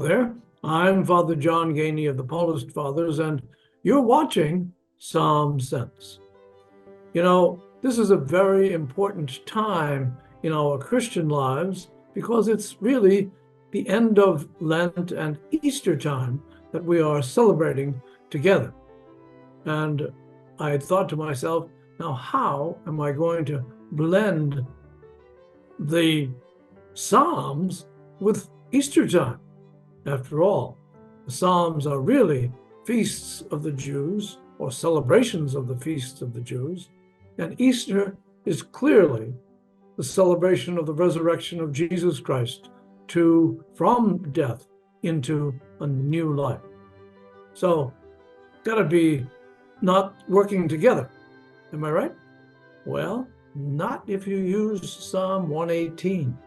there. I'm Father John Geaney of the Paulist Fathers, and you're watching Psalm Sense. You know, this is a very important time in our Christian lives because it's really the end of Lent and Easter time that we are celebrating together. And I had thought to myself, now how am I going to blend the Psalms with Easter time? After all, the Psalms are really feasts of the Jews or celebrations of the feasts of the Jews, and Easter is clearly the celebration of the resurrection of Jesus Christ from death into a new life. So, got to be not working together. Am I right? Well, not if you use Psalm 118.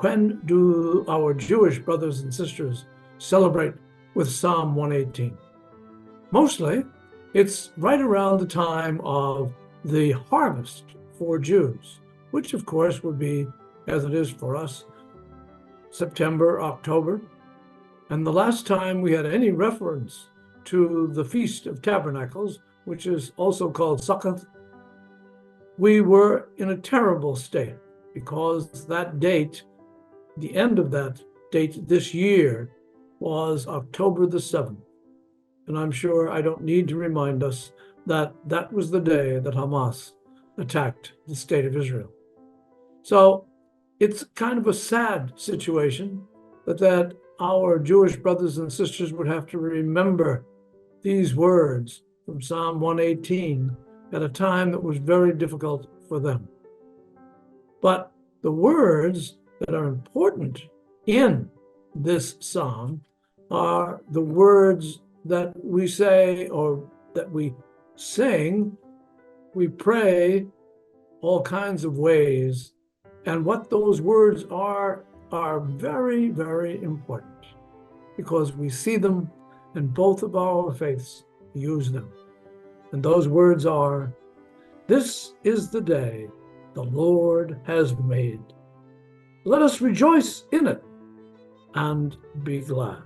When do our Jewish brothers and sisters celebrate with Psalm 118? Mostly, it's right around the time of the harvest for Jews, which of course would be, as it is for us, September, October. And the last time we had any reference to the Feast of Tabernacles, which is also called Sukkot, we were in a terrible state because that date, the end of that date this year, was October the 7th. And I'm sure I don't need to remind us that that was the day that Hamas attacked the state of Israel. So it's kind of a sad situation that our Jewish brothers and sisters would have to remember these words from Psalm 118 at a time that was very difficult for them. But the words that are important in this psalm are the words that we say or that we sing, we pray all kinds of ways, and what those words are very, very important because we see them and both of our faiths use them. And those words are, "This is the day the Lord has made. Let us rejoice in it and be glad."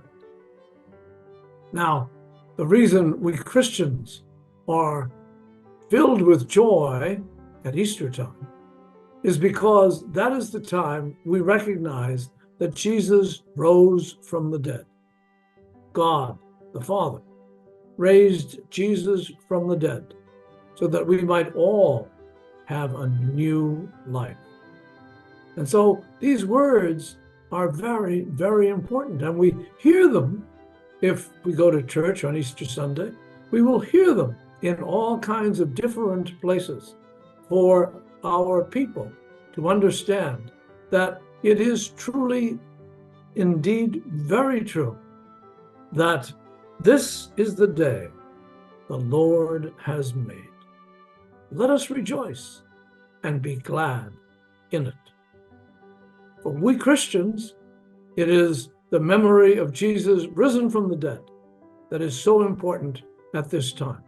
Now, the reason we Christians are filled with joy at Easter time is because that is the time we recognize that Jesus rose from the dead. God, the Father, raised Jesus from the dead so that we might all have a new life. And so these words are very, very important, and we hear them if we go to church on Easter Sunday. We will hear them in all kinds of different places for our people to understand that it is truly, indeed, very true that this is the day the Lord has made. Let us rejoice and be glad in it. For we Christians, it is the memory of Jesus risen from the dead that is so important at this time.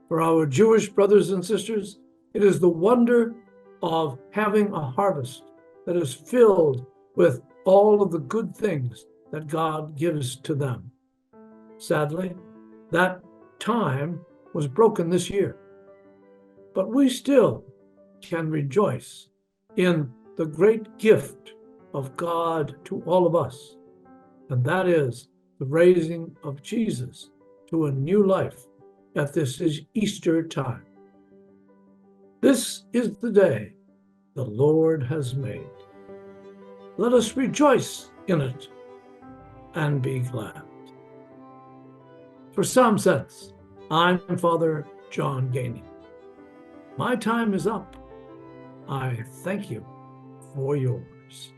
For our Jewish brothers and sisters, it is the wonder of having a harvest that is filled with all of the good things that God gives to them. Sadly, that time was broken this year, but we still can rejoice in the great gift of God to all of us, and that is the raising of Jesus to a new life at this is Easter time. This is the day the Lord has made. Let us rejoice in it and be glad. For Psalm Sense, I'm Father John Geaney. My time is up. I thank you for yours.